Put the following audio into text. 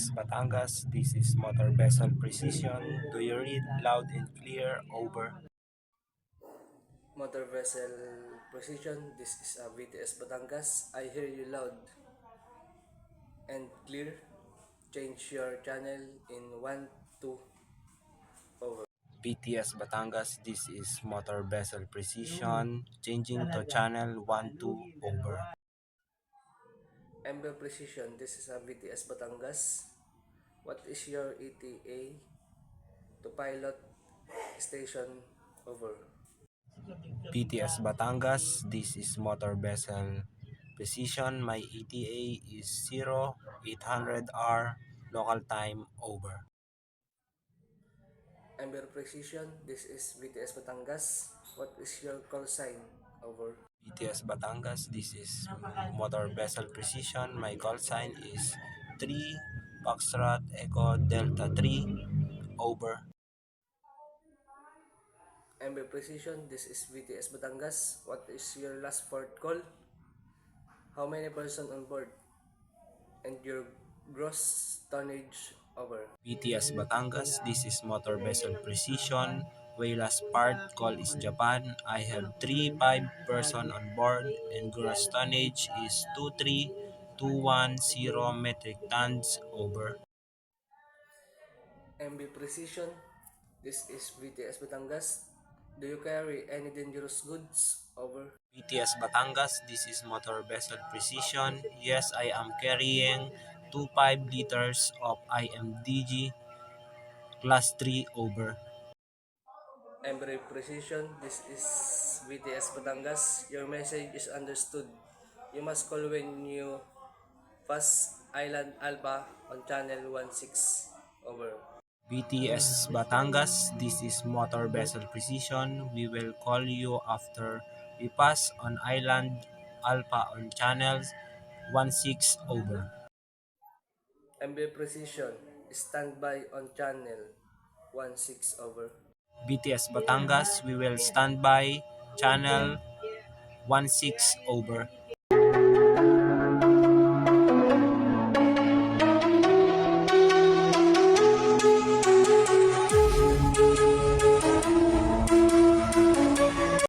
BTS Batangas, this is Motor Vessel Precision. Do you read loud and clear? Over. Motor Vessel Precision, this is VTS Batangas. I hear you loud and clear. Change your channel in 1, 2, over. BTS Batangas, this is Motor Vessel Precision. Changing to channel 1, 2, over. Ember Precision, this is VTS Batangas. What is your ETA to pilot station, over? BTS Batangas, this is Motor Vessel Precision. My ETA is 0800R local time, over. Ember Precision, this is VTS Batangas. What is your call sign, over? BTS Batangas, this is Motor Vessel Precision. My call sign is 3 Foxtrot Echo Delta 3, over. Ember Precision, this is VTS Batangas. What is your last port call? How many person on board? And your gross tonnage, over. BTS Batangas, this is Motor Vessel Precision. Wayla's part call is Japan. I have 3-5 person on board and gross tonnage is 23,210 metric tons, over. MB Precision, this is VTS Batangas. Do you carry any dangerous goods, over? BTS Batangas, this is Motor Vessel Precision. Yes, I am carrying 25 liters of IMDG Class 3, over. MB Precision, this is VTS Batangas. Your message is understood. You must call when you pass Island Alpha on channel 16, over. BTS Batangas, this is Motor Vessel Precision. We will call you after we pass on Island Alpha on channels 16, over. MB Precision, standby on channel 16, over. BTS Batangas, we will stand by channel 16, over.